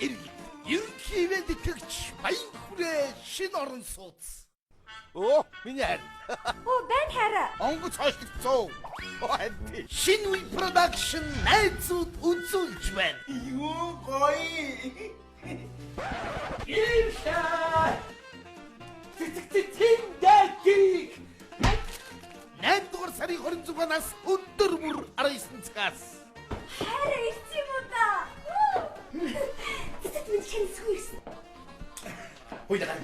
иргэд ерөнхийдөө итгэгч баян хүрээ шин орон сууц. Оо, миний хайр. Оо, байн хайраа. Онгоц хойшлогцоо. Шин үе продакшн найзууд үзүүлж байна. Юу гоё. Иршаа. Тиндэг. 8-р сарын 26-наас өдөр бүр 19 цагаас. Хайраа ирсэн юм уу да? Тэтэд минь шэнсгүй ирсэн. Хойдаа.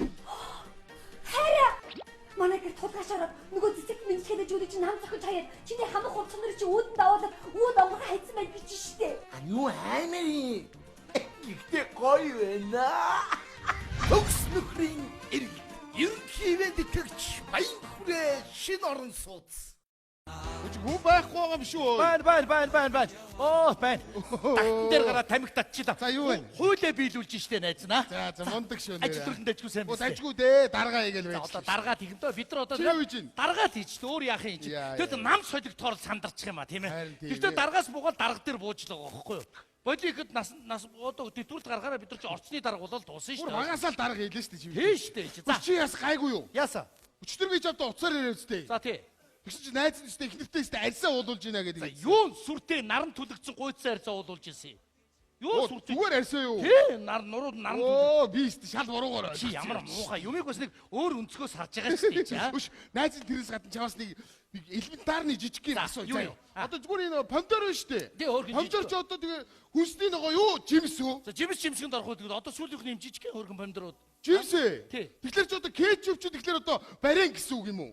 Хайраа. Манай гэр тулгаашаар нөгөө цэцэг минь шэдэж өгдөг чинь нам зохиж хаяад чиний хамаг хувцсан нар чи өөдөнд даваад өөд онгор хайцсан байж бич штэ. Юу аймарын. Гэхдээ гоё байна. Төгс нөхрийн иргэд ерөнхийдөө итгэгч баян хүрээ шин орон сууц. Гүү байхгүй байгаа юм шүү. Байна. Оо, байна. Тагтан дээр гараа тамхи татчихлаа. За юу вэ? Хуулиа биелүүлж штэ найз наа. За мундаг шүү нэ. Ажилтнууд ажгүй сайн Оо байна. ажгүй дээ. Даргаа хийгээл байж. Одоо даргаад хийгдөө бид нар одоо Чи юу хийж ийн? даргаад хийж дээ өөр яах юм чи. Тэгэд нам солигдохоор сандарчих юм а тийм Харин ээ. тийм Тэгтээ ээ. даргаас буугаад дарга дээр бууж л байгаа байхгүй юу? Бодихэд нас одоо тэтгэврт гаргаараа бид нар чи орцны дарга болол дуусан Бүр штэ. магаасаа л дарга хийлээ шүү дээ чи. Тийм штэ. За Чи яс гайгүй юу? яасан. Өчтөр би ч одоо уцаар ирээ үстэй. За тий. Тэгсэн чи найз нь үстэй ихнэртэй үстэй арьсаа уулуулж ийна За гэдэг. юун сүртэй наран түлэгдсэн гойцсан арьсаа уулуулж ирсэн. Юу сүртэй? Зүгээр арьсаа юу? Тий, наран түлэг. Оо би үстэй шал буруугаар Чи ямар муухай юмыг бас нэг өөр өнцгөөс харж байгаа шүү дээ чи аа. Үш найз нь тэрээс гадна чамаас нэг элементарны жижигхэн асуу юу юу? заяа. Одоо зүгээр энэ помидор шүү дээ. Тий, өөр гин Помидор ч одоо тэгээ хүнсний нөгөө юу жимс үү? За жимсгэнд орох үед одоо сүүлийнх нь юм жижигхэн хөргөн помидорууд. Жимс ээ. Тий. Тэгэхээр ч одоо кетчуп ч тэгэхээр одоо барен гэсэн үг юм уу?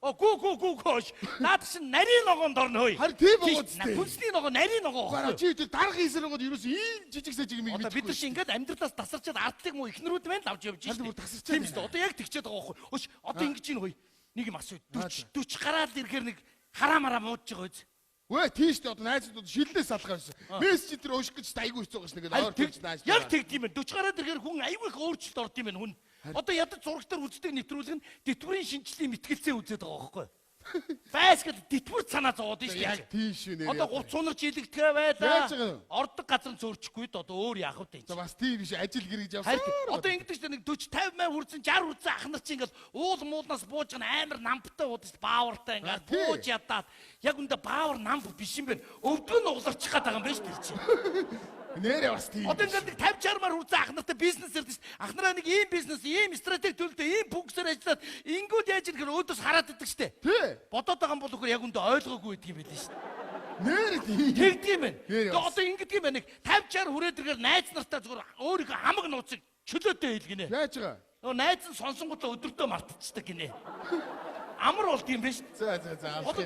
О гүү. Наад чинь нарийн ногоонд орно хөөе. Харин тийм байгаа үстэй. Хүнсний ногоо нарийн ногоо. Гараа чи тэр дарга хийсэрэгод ерөөс ийм жижиг сажиг юм Одоо бид нар чинь ингээд амьдралаас тасарчаад ардлыг муу ихнэрүүд байна лавж явж Харин штеп. бүр тасарчаад Тийм шүү. Одоо яг тэгчээд байгаа байхгүй. Өш одоо ингэж ийн хөөе. Нэг юм асуу. 40 гараад ирэхээр нэг хараамараа муудж байгаа үз. Вэ тийш дээ одоо найзууд шиллээс салгаа байсан. Месс чи тэр өшгөж айгүй хэцүү гаш нэгээд ойр тэгж нааш. Яг тэгдэм байх. 40 гараад ирэхээр хүн айгүй их өөрчлөлт орд юм байна хүн. Одоо ядаж зурагтаар үздэг нэвтрүүлэг нь тэтгэврийн шинжилгээ мэтгэлцээ үзээд байгаа байхгүй. Байсгал тэтгэврт санаа зовоод шүү Яг дээ. тийш үү нэр. Одоо 30 сунар жилэгдэхэ байлаа. Яаж байгаа юм? Ордог газар нь зөөрчихгүй д одоо өөр яах вэ? За бас тийм биш ажил гэрэж явсан. Харин одоо ингэдэг чинь нэг 40 50 мянга хүрсэн 60 хүрсэн ах нар чинь ингээл уул муулнаас бууж байгаа амар намптай удаж баавартай ингээл тий. бууж ядаад яг үндэ баавар намп биш юм байна. Өвдгөн угларчих гээд байгаа юм байна шүү дээ. Нэрээ бас тийм. Одоо ингээд 50 60 маар хүрсэн ах нартай бизнес ярьдаг шүү. Ах нараа нэг ийм бизнес, ийм стратеги төлөвлөдөө, ийм фокусээр ажиллаад ингүүд яаж ирэх гэхээр өөдөөс хараад идэг шүү дээ. Тий. Бодоод байгаа юм бол үгүй яг үндэ ойлгоогүй байдаг юм байдаг шүү. Нэр тийм. Тэгдэг юм байна. Нэр Тэгээ бас. одоо ингэдэг юм байна. Нэг 50 60 хүрээд ирэхээр найз нартай зүгээр өөрийнхөө хамаг нууцыг чөлөөтэй хэлгэнэ. Яаж байгаа? Нөгөө найз нь сонсонгуудаа өдөртөө мартчихдаг гинэ. Амар болд юм байна шүү. За. Одоо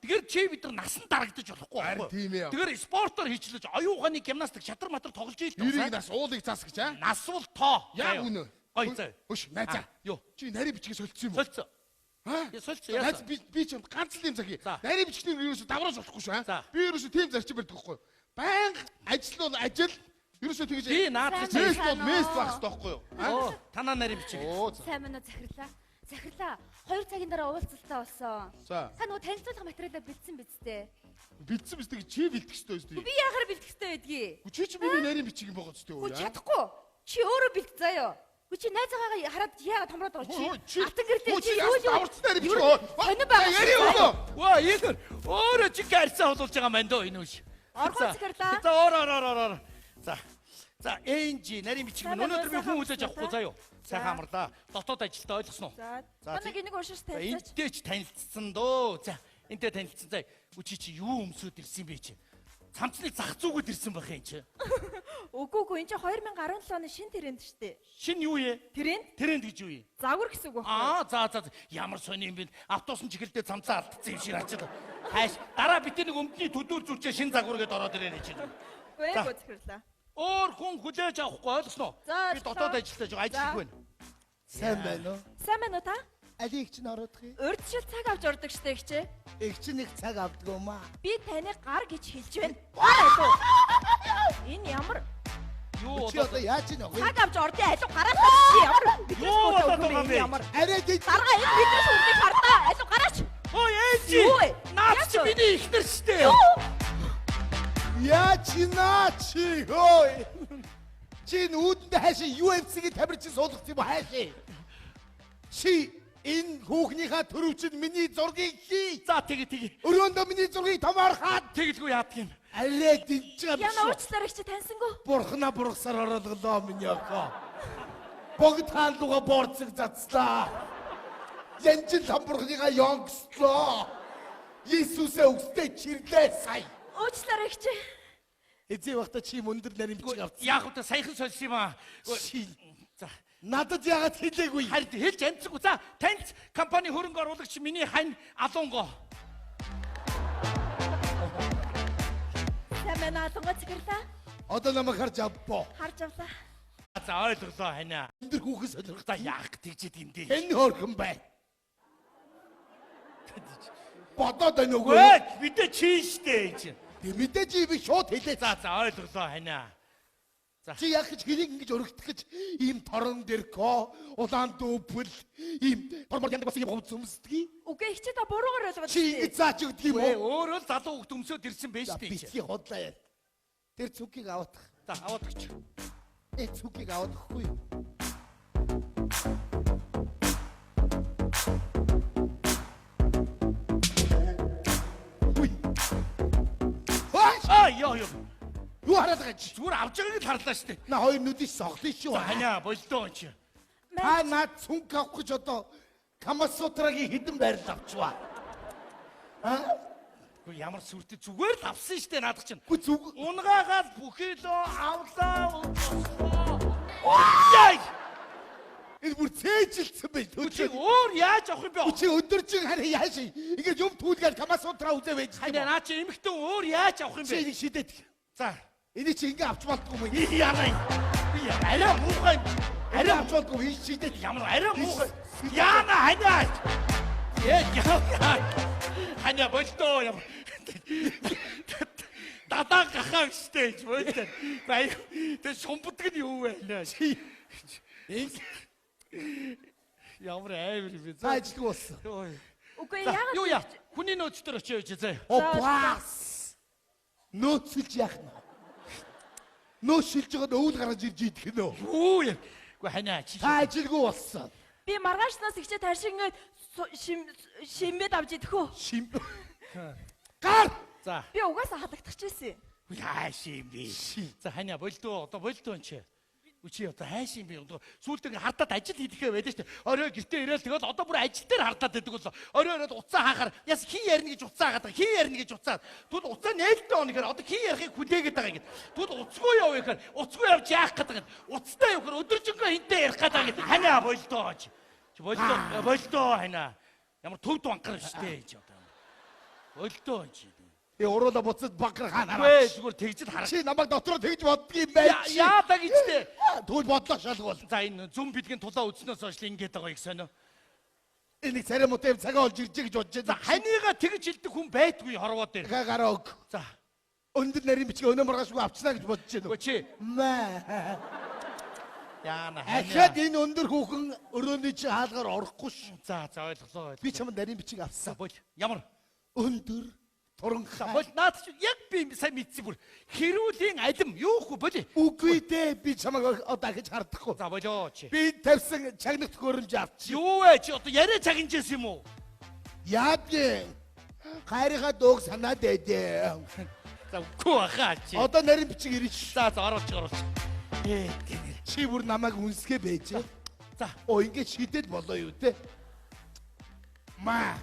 тэгэхээр чи бид нар насан дарагдаж болохгүй Харин байхгүй. тийм ээ. Тэгэхээр спортоор хийчлэж оюун ухааны гимнастик шатар матар тоглож ийж Ирийг нас уулыг цаас гэж аа. нас бол тоо. Яг үнэ. Гой заа. Өш найзаа. Юу? Чи нарийн бичгийг солилцсон юм уу? Солилцоо. Аа? Солилцоо Найз яасан. би ч ганц л юм захий. За. Нарийн бичгийг ерөөсө давруулж болохгүй шүү За. аа. Би ерөөсө тийм зарчим барьдаг байхгүй юу? Баян ажил бол ажил. Ерөөсө тэгэж Би наад чи. месс бол месс байх хэрэгтэй байхгүй юу? Оо, танаа нарийн бичиг. Оо. Сайн мэнэ захирлаа. Захирлаа. 2 цагийн дараа уулзалтаа болсон. За. Та нөгөө танилцуулах материалаа бэлдсэн биз дээ. Бэлдсэн мэт чи бэлдэх ёстой Би өстэй. яахаар бэлдэх ёстой байдгийг? Чи миний нарийн бичиг юм байгаа өстэй Хөө үү? чадахгүй. Чи өөрөө бэлд заяа. Хөө чи найзаагаа хараад яагаад томроод байгаа чи? Алтан гэртээ чи яаж даварцсан нарийн бичиг оо. Сонир байгаа. Яри өгөө. Ваа, ийгэр. Өөрөө чи гарцаа болуулж байгаа мэн дөө энэ үш. Орхон захирлаа. За, оор. За, энжи нарийн бичиг мөн өнөөдөр би хүн хүлээж авахгүй заяа. Сайхан амарлаа. Дотоод ажилтаа ойлгосноо. За. За, Манай гинэг уушиж танилцаач. Энтэй ч танилцсан дөө. За, энтэй танилцсан заа. Чи юу өмсөд ирсэн бэ чи? Цамцны зах зүгүүд ирсэн байх юм чи. Үгүй энэ чи 2017 оны шин тренд штэ. Шин юу ээ? Тренд? Тренд гэж юу юм? Загвар гэсэн үг байхгүй. За. Ямар сони юм бэ? Автобус нь чихэлдээ цамцаа алдсан юм шиг ачаад. Хайш. Дараа битээ нэг өмдний төдүүр зүрчээ шин загвар гэдээ ороод ирээ чи. Үгүй захирлаа. Өөр хүн хүлээж авахгүй ойлгосноо. За, Би дотоод ажиллаж байгаа ажил их байна. Сайн байна уу? Сайн байна уу та? Алийг ч орохыг. Урьдчил цаг авч ордог штэ ихчээ. Их ч нэг цаг авдаг юм аа. Би таны гар гэж хэлж байна. Энэ ямар Юу Чи одоо яаж ийн вэ? цаг авч ордын алуу гараач чи ямар Юу болоод байгаа юм бэ? ямар Арай дий. дарга энэ бидний сүрдийг хардаа алуу гараач. Ой ээжи. Юу вэ? Наад Яаж чи вэ? миний ихнэр штэ. Яаж наа чи хөөе. Чи нүүдэндээ хаашаа UFC-гийн тамирчин суулгах юм хаашаа? Чи энэ хүүхнийхээ төрөвчөнд миний зургийг хий. За тэгээ. Өрөөндөө миний зургийг томоор хаад. Тэгэлгүй яадаг юм. Алээ динж байгаа. Яна уучлаарай чи тансангүй. Бурхна бургасаар оролголоо миний охоо. Богд хаалуга борцог цацлаа. Янжил хамбургныга ёнгслоо. Иесусээ өгсдэй чирлээ сая. Уучлаарай чи. Эзээ бахта чи өндөр нарийн бичиг авсан. Яг уу саяхан сольсон юм аа. За. Надад яагаад хэлээгүй? Харин хэлж амжсаггүй. За, танц компани хөрөнгө оруулагч миний хань Алонго. Сэмэн Алонго цэгэрлээ. Одоо намайг харж авбоо. Харж авлаа. За, ойлголоо ханаа. Өндөр хүүхэн сонирхол. За, яах тэгжээд юм дээ. Энэ хөрхөн бай. Бодоод байна уу? Өө, мэдээ чи штэ. Мэдээж би шууд хэлээ. За, ойлголоо ханаа. Чи яг гэж хэрийг ингэж өргөдөх гэж ийм торон дэрко, улаан дүүпэл, ийм бормор яндаг бас ийм хувц өмсдөг. Үгүй их чи та буруугаар ойлгоод Чи ингэж заач өгдөг юм уу? Өөрөө л залуу хөлт өмсөд ирсэн байж тээ. Битгий хотлаа яа. Тэр цүкийг аваадах. За, аваад өгч. Цүкийг аваадахгүй юу? Уй. Ёо. Юу хараад байгаа чи? Зүгээр авч байгааг л харлаа штэ. На хоёр нүдийг соглоё шүү. Ханаа болдоо чи. Та наад цүнх авах гэж одоо Камасутрагийн хідэн байрал авчваа. Гэхдээ ямар сүртэй зүгээр л авсан штэ наадах чинь. Гү зүг. Унгаагаад бүхэлөө авлаа. Яй! Энэ бүр цээжилсэн бай. Чи өөр яаж авах юм бэ? Чи өдөржин харин яаш. Ингээд юм түүлгээр Камасутра үзээ байж. Ханаа наа чи эмхтэн өөр яаж авах юм Чи бэ? энийг шидэт. За. Энийг чи ингээд авч болдгоо юм. Яна. Би арай муухай. Арай авч болдгоо энэ шидэт. Ямар арай муухай. Яна ханаа. Яа. Ханаа болдоо юм. Дадаа гахаа штэ болдоо. Бай. Тэ шумбудг нь юу вэ? Чи Ямар аавар юм бэ? цаажилгүй болсон. Үгүй За, яагаад юу яа? Хүний нөөцдөр очиж заяа. О бас. Нөөцөлж яах нь. Нөөцөлж байгаа өвөл гаргаж ирж идэх нөө. Юу яа? Гэхдээ ханаа чи. Цаажилгүй болсон. би маргаашнаас ихчээ таршингээд шимэд авч идэх үү? Шим. Гар. За. Би угаасаа хадагдчихжээ. Яаш юм бэ? За ханаа болдоо. Одоо болдоо энэ. Үчи одоо хайш юм бэ? Сүүлд ингээ хардаад ажил хийдэхээ байлаа шүү дээ. Орой гэртээ ирээл тэгэл одоо бүр ажил дээр хардаад байдаг бол орой оройд уцаа хаахаар яс хий ярина гэж уцаа хаадаг. Хий ярина гэж уцаа. Тэгвэл уцаа нээлттэй онохоор одоо хий ярихыг хүлээгээд байгаа юм. Тэгвэл уцгүй яв гэхээр уцгүй явж яах гэдэг юм. Уцтай явахаар өдөржингөө хинтээ ярих гэдэг юм. Ханаа болдоо. Чи болдоо ханаа. Ямар төвд банкар шүү дээ чи одоо. Болдоо чи. Уруула буцаад бакар хаана. Гүй зүгээр тэгжил хараа. Чи намайг дотроо тэгж боддгийм байж. Яадаг ичтэй. Тэгвэл бодлоо шалгуул. За энэ зүм бидгийн тулаа үзнөөс хойш л ингэж байгаа их сонио. Энийг царимутай цагаа олж ирж гэж бодож За байна. ханийга тэгж хэлдэг хүн байдгүй хорвоо дээр. Гараа өг. За. Өндөр нарийн бичиг өнөө маргаашгүй авчнаа гэж бодож байна. Гү чи. Маа. Яана. Ахад энэ өндөр хүүхэн өрөөний чи хаалгаар орохгүй ш. За ойлголоо. Би чамд нарийн бичиг авсан. Бол ямар Өндөр туранхай. бол наад чи яг би сайн мэдсэн бүр хэрүүлийн алим юу хөө боли. Үгүй дээ би чамайг одоо гэж хардахгүй. За болоо чи. Би тавьсан чагнах төхөөрөмж авч. Юу вэ чи одоо яриа цагинжээс юм уу? Яадаг. Хайрынхаа дууг санаад байдээ. За үгүй хаа чи. Одоо нарийн бичиг ирнэ ш. За оруулж. Чи бүр намайг үнсгэ байж. За Оо ингэ шидэл болоо юу те. Маа.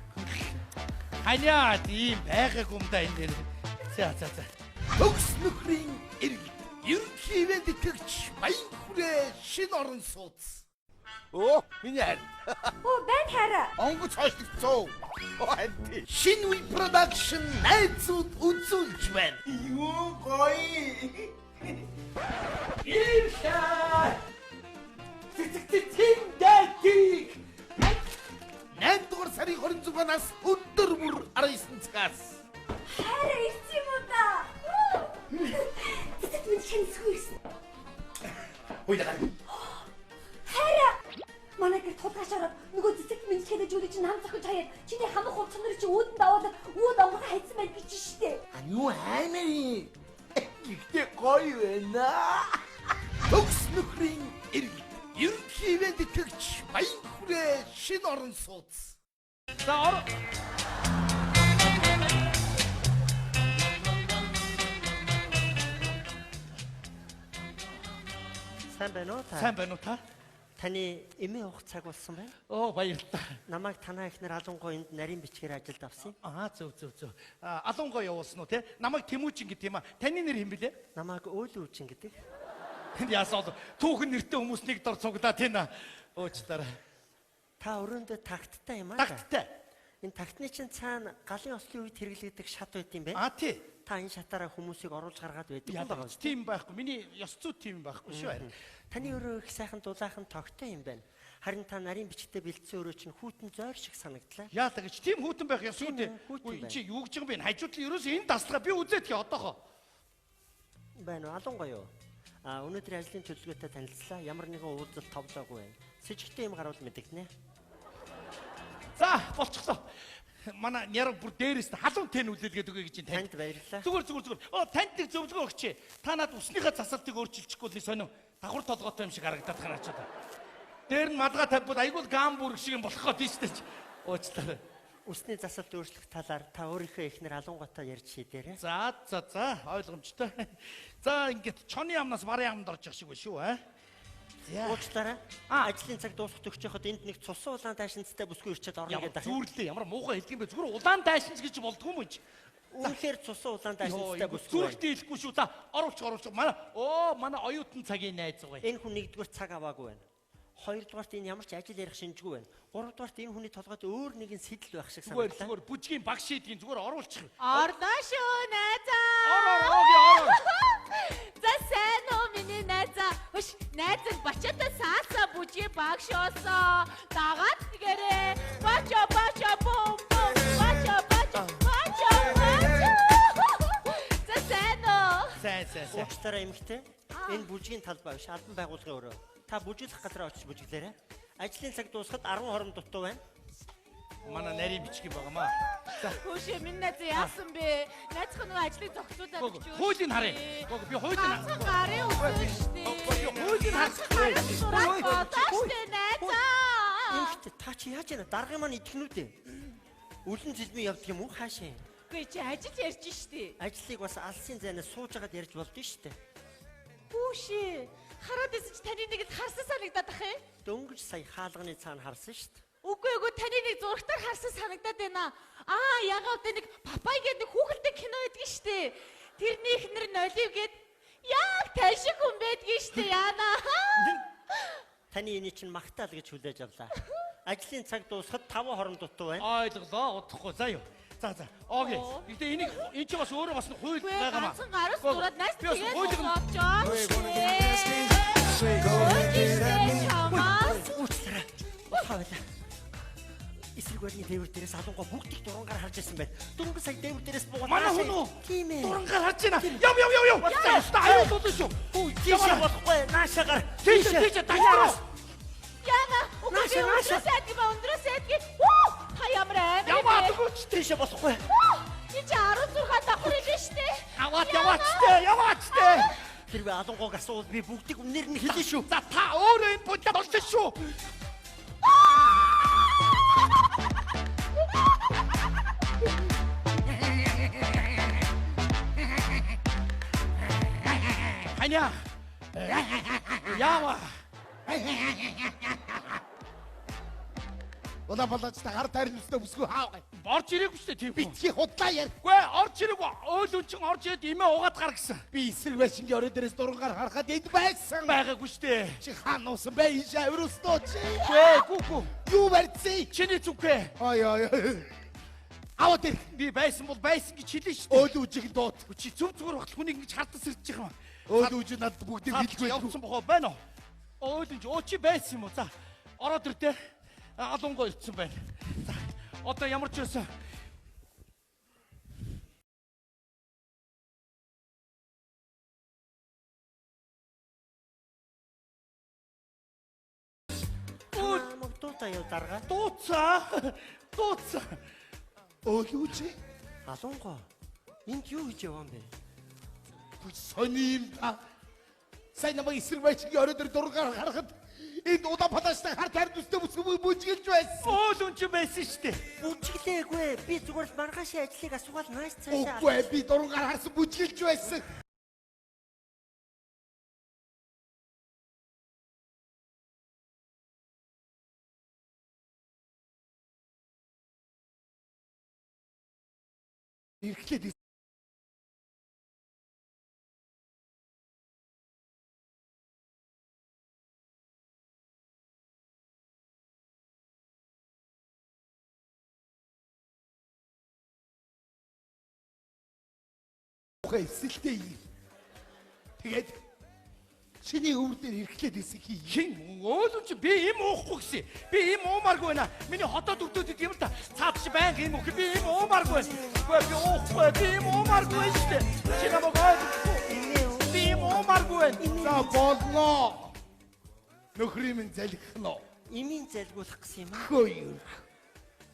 ханиа тийм байгаагүй юм да энэ дээр. За. Төгс нөхрийн эрг. Ерөнхийдөө итгэгч баян хүрээ шин орон сууц. Оо миний хайр. Оо байн хараа. Онгоц хойшлогцоо. Анти. Шин үе продакшн найзууд үзүүлж байна. Юу гоё. Иршаа. Тиндэки. 8 дугаар сарын 26-наас өдөр бүр 19 цагаас. Хараа ирсэн юм уу да? Тэт минь шэнсгүй ирсэн. Хөөе. Хараа. Манай гэр тулгаш ороод нөгөө цэцэг минь хэдэж үлээж нам зохиж хаяад чиний хамаг хувцсан нар чи өөдөнд аваад үүд онгор хайцсан байд гэж штэ. Anu хаймери. Ихтэй гоё байна. Төгс орон сууц. За ор. Сайн байна уу та? Сайн байна уу та? Таны эмээ уух цаг болсон байна. Оо баярлалаа. Намайг танаа ихнэр алангой энд нарийн бичгээр ажилд авсан. Зөв. Алангой явуулсан уу те? Намайг Тэмүүжин гэдэг юм а. Таны нэр хэм бэлээ? Намайг Өөлөө үчин гэдэг. Яасаа түүхэн нэртэй хүмүүс нэг дор цуглаа тэнэ. Уучлаарай. Та өрөөндөө тагттай юм аа. Тагттай. Энэ тагтны чинь цаана галын ослын үед хэрэглэдэг шат байт юм бэ? Тий. Та энэ шатаараа хүмүүсийг оруулж гаргаад байдаг юм байна. Тийм байхгүй. Миний ёс зүй тийм байхгүй шүү. Таны өрөө их сайхан дулаахан тогтой юм байна. Харин та нарийн бичгтээ бэлдсэн өрөө чинь хүүтэн зойр шиг санагдлаа. Яадаг гэж тийм хүүтэн байх ёс үү? Хүүтэн Чи юу гэж юм бэ? Хажуудлын ерөөсөө энэ даслага би үзээд хий одоохоо. Байна уу? Алангой юу? Өнөөдөр ажлын төлөвлөгөөтэй танилцлаа. Ямар нэгэн уулзалт товлоогүй байна. Сэжигтэй юм гарвал мэдэгнэ. За, болчихлоо. Манай нэр бүр дээрээс нь халуун тэн үлээлгээд өгье гэж танд. Танд баярлалаа. Зүгээр. Танд нэг зөвлөгөө өгч. Та над усныхаа засалтыг өөрчилчихгүй л сонин давхар толгойтой юм шиг харагдаад байна ч одоо. Дээр нь мадгаа тавьбал айгуул гам бүрг шиг юм болох гээд тийш дээ. Уучлаарай. Усны засалт өөрчлөх талаар та өөрийнхөө ихнэр алангуйтай ярьж шийдээрэй. За, ойлгомжтой. За, ингээд чоны ямнаас барын ямд орж явах шиг байна шүү, аа. Уучлаарай. Ажлын цаг дуусах төгсөөхөд энд нэг цусан улаан дайшинцтай бүсгүй ирчээд орно гэдэг. Зүүрлээ. Ямар муухай хэлдэг юм бэ? Зүгээр улаан дайшинч гэж болдгоо юм чи. Үнэхээр цусан улаан дайшинцтай бүсгүй. Зүрхтэй хэлэхгүй шүү. За, оруулж. Манай оюутан цагийн найз байгаа. Энэ хүн нэгдүгээр цаг аваагүй байна. Хоёрдугаарт энэ ямар ч ажил ярих шинжгүй байна. Гуравдугаарт энэ хүний толгойд өөр нэгэн сэтэл байх шиг санагдав. Зүгээр бүжгийн баг шийдгийн зүгээр оруулчих. Орно шүү найзаа. Ороо. За сайн уу миний найзаа. Хөш найзаг бачата сааса бүжгийн баг шоосоо. Дагаад тэгэрээ. Бача бум. Бача. За сайн уу. Сайн. Уучлаарай эмэгтэй. Энэ бүжгийн талбай биш, албан байгууллагын өрөө. Та бүжиглэх газараа очиж бүжиглээрэй. Ажлын цаг дуусахад 10 хором дутуу байна. Манай нарийн бичгийн байгаамаа. За, Хөш миний найзаа яасан бэ? Найзах нэг ажлыг зогсуулаад өгч юу? хуулийн харъя. Би хуулийн Ганцхан гарын үгүй шүү дээ. хуулийн Гарын сураад бодооч найзаа. Эмэгтэй та чи яаж яана? Даргын маань идэхнүүд ээ. Үлэн зэлмийн явдаг юм уу хаашаа? Гүй чи ажил ярьж штий. Ажлыг бас алсын зайнаас сууж агаад ярьж болдсон шүү дээ. Хүүшээ. Хараад байсан чи таны нэгэд харсан санагдаад ах юм. Дөнгөж сая хаалганы цаана харсан шүү дээ. Үгүй таны нэг зурагтаар харсан санагдаад байна. Ягаад нэг папай гэдэг нэг хүүхэлдэйн кино байдаг штий. Тэрнийх нэр Нолив гээд яг тань шиг хүн байдгийн штий яана. Таны эний чинь магтаал гэж хүлээж авлаа. Ажлын цаг дуусахад 5 хором дутуу байна. Ойлголоо. Удахгүй. За юу. За. Окей. Гэтэ энэ ч бас өөрөө бас хууль байгаамаа. Ганцхан гараас зураад найс Би бас тэгээд хуулийн- авчаа. Уучлаарай. Ухаалаа. Эсрэг барьны дээвэр дээрээс алангуй бүгдийг дурангаар харж ирсэн байна. Дөнгөж сая дээвэр дээрээс буугаад Манай хүн үү? Тийм ээ. Дурангаар харж байна. Яв. Аюу дуудаж шүү. Тийшээ болохгүй. Наашаагаар. Тийшээ дагнаас. Яна. Нааша. Өндрөөсэд гээд. Та ямар аймаг. Яваадгүй ч Тийшээ болохгүй. Энд чи 16 давхар хэлсэн штэ. Яваач. Хэрвээ алангуйг асуувал би бүгдийг үнээр нь хэлнэ шүү. За та өөрөө энэ бодолд олсон шүү. Ханя. Яава. Улаанбалаачтай гар тарилстай бүсгүй хаавгай. Орж ирээгүй шүү дээ тийм. Битгий худлаа яар. Үгүй орж ирээгүй. Өөл өнчин орж ирээд имээ угаад гар гэсэн. Би эсрэг байшингийн орой дээрээс дурангаар харахад энд байсан. Байгаагүй шүү дээ. Чи хаан нуусан бай энэ шаврустоо чи. Гүү. Юу барьцээ? Чиний зүгвэ. Ой. Аваа тэр Би байсан бол байсан гэж хэлнэ шүү дээ. өөл үжиг дуут. Чи зүг зүгээр бахт хүнийг ингэж хардас ирж байгаа юм. Өөл үжиг надад бүгдийг хэлгүй. Явсан бохоо байна уу? Өөлж чи байсан юм уу? За. Ороод ир те. Алангуй ирсэн байна. За. Одоо ямар ч байсан. Дуута яа дарга. Дууцаа. Өөл үжиг. Алангуй. Энд юу хийж яваа юм бэ? Сони юм та. Сайн намайг эсрэг байчгийн орой дээр дургаар харахад энд Улаанбаатартай хар тайр төстэй бүжгэлж байсан. Уул үн чи байсан шүү дээ. Бүжиглээгүй. Би зүгээр л маргаашийн ажлыг асуугаад нааш цаашаа. Үгүй би дургаар харсан бүжгэлж байсан. Ирхлээд эсэлтэй юм. Тэгээд чиний өвөр дээр ирхлээд эсэх хий. Хин өөдөн чи би им уухгүй гэсэн. Би им уумааргүй байна. Миний хотод өгдөөд юм л та. Цаад чи баян им уух. Би им уумааргүй. Үгүй би уухгүй. Би им уумааргүй шүү дээ. Чи намайг ойлгохгүй. Би им уумааргүй. За болно. Нөхрийн минь залхихноо. Имийн залгуулах гэсэн юм аа. Хөөе.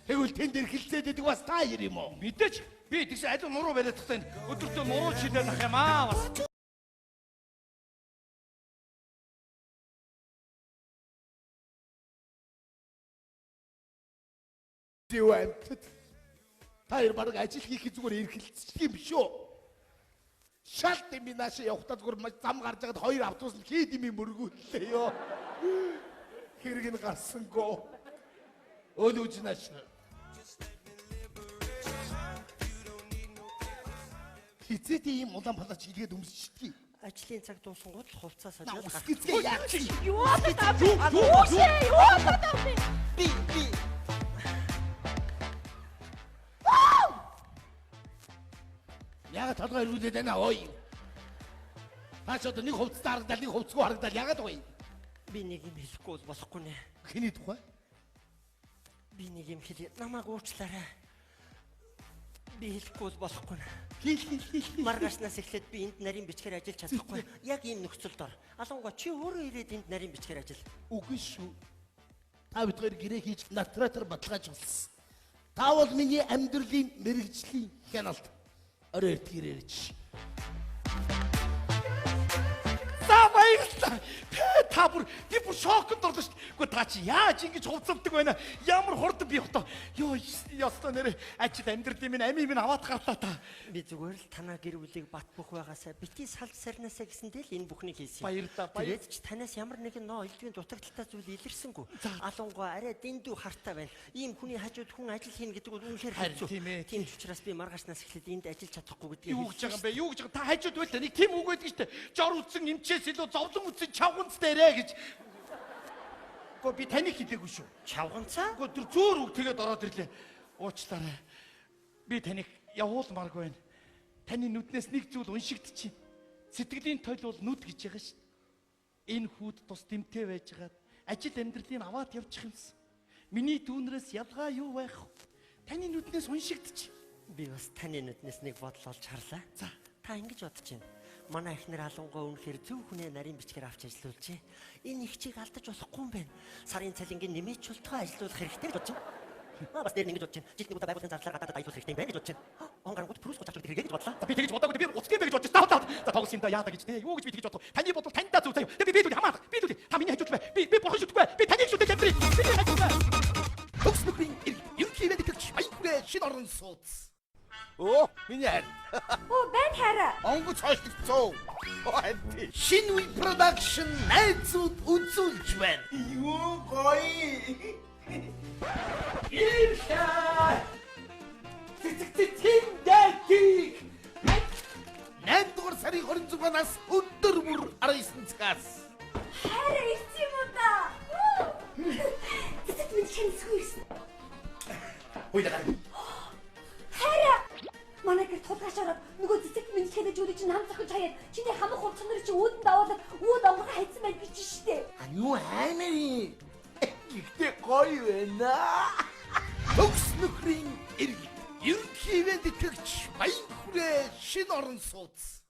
Тэгвэл тэнд ирхэлцээд идэг бас та ир юм уу? Мэдээч би тэгсэн аль нуруу бариад тахтай өдөртөө нуруу чилээ нах юм аа бас. Юу амтд? Та ир баг ажил хийх зүгээр ирхэлцчих юм шүү. Шалт юм нааш явахтаа зүгээр зам гарч байгаад хоёр автобус л хийд юм мөргүүллээ ёо. Хэрэг нь гарсангүй. Өөлөж нааш. Хизээд ийм Улаанбаатар чиглээд өмсчихдээ. Ажлын цаг дуусангууд л хувцас сажаад Үсгэцгээ яах чи? Юу болоод би Яагаад толгой ирүүлээд байна ой? Наач одоо нэг хувцас харагдал нэг хувцгүй харагдал яагаад вэ? би нэг юм хэлэхгүй бол болохгүй нэ. Хиний тухай? Би нэг юм хэлээ. Намайг уучлаарай. Би хэлэхгүй бол болохгүй нэ. Хэл. Маргаашнаас эхлээд би энд нарийн бичгээр ажиллаж чадахгүй. Яг ийм нөхцөлд ор. Алангуй чи өөрөө ирээд энд нарийн бичгээр ажил. Үгүй шүү. Та бидгээр гэрээ хийж натратор баталгааж болсон. Та бол миний амьдралын мэрэгжлийн хяналт. Орой ирж. За баярлалаа. Та бүр шоконд орлоо шүү дээ. Гэхдээ та чи яаж ингэж хувцалдаг байна? Ямар хурдан би хотоо. Йоо ястаа нэрэ ажил амьдрал минь амийг минь аваад гарлаа та. Би зүгээр л танаа гэр бүлийг бат бөх байгаасаа бити салж сарнаасаа гэсэндээ л энэ бүхнийг хийсэн. Баярлалаа. Тэгээд ч танаас ямар нэгэн ноо элдвийн дутагдaltaй зүйл илэрсэнгүй. Алангуй арай дэндүү хартай байна. Ийм хүний хажууд хүн ажил хийнэ гэдэг бол үнэхээр хэцүү. Тийм ч учраас би маргаашнаас эхлээд энд ажиллаж чадахгүй гэдгийг Юу гэж байгаа юм бэ? Юу гэж байгаа? Та хажууд байл нэг тийм үг байдаг шүү дээ. Жор үтсэн эмчээс илүү зовлон үтсэн чавганц дээрээ гэж. Гэхдээ би таныг хэлээгүй шүү. Чавганцаа? Гэхдээ тэр зөөр үг тэгээд ороод ирлээ. Уучлаарай. Би таныг явуулмааргүй байна. Таны нүднээс нэг зүйл уншигдчихэв. Сэтгэлийн тойл бол нүд гэж байгаа шүү. Энэ хүүд тус тэмтэй байж байгаад ажил амьдралыг аваад явчих юмсан. Миний дүүнрээс ялгаа юу байх вэ? Таны нүднээс уншигдчих. Би бас таны нүднээс нэг бодол олж харлаа. За, та ингэж бодож байна. Манай эхнэр алангуй үнэхээр зөв хүнээ нарийн бичгээр авч ажиллуулжээ. Энэ их чиг алдаж болохгүй юм байна. Сарын цалингийн нэмээч шултгаа ажиллуулах хэрэгтэй гэж бодож байна. Бас дээр нэг ингэж бодож байна. Жилийн удаа байгууллагын зардлаар гадаад аялуулах хэрэгтэй юм байна гэж бодож байна. Онгоргууд прүс гоч авч хэрэгэ гэж бодлоо. би тэгэж бодоогүй би уцгийн бэ гэж бодож байна. За тоглос юм да яадаг гэж те. Юу гэж би тэгэж бодлоо. Таны бодол таньдаа зөв заяа. Би дүүл хамаалах. Би дүүл. Та миний хажууд бай. Би бурхан шүтгэхгүй. Би таныг шүтэж амьдрий. Би хажууд бай. Төгснөхийн ерөнхийдөө тэгч баянхүрээ шин орон сууц. Оо, миний хайр. Оо, байн хайраа. Онгоц хойшлогцоо. Анти. Шин үе production найзууд үзүүлж байна. Юу гоё. Иршаа. Тиндэки. 8-р сарын 26-наас өдөр бүр 19 цагаас. Хайраа ирсэн юм уу да? Тэт минь шэнсгүй ирсэн. Хоёлаа. Хайраа. Манай гэр тулгаш ороод нөгөө цэцэг минь хэдэж үлээж нам зохиж хаяад чиний хамаг хувцсан нар чи өөдөнд даваад өөд онгор хайцсан байж гэж штэ. Юу аймари. Ихтэй гоё байна. Төгс нөхрийн эргэл. Ерөнхийдөө тэгч баянхүрээ шин орон сууц.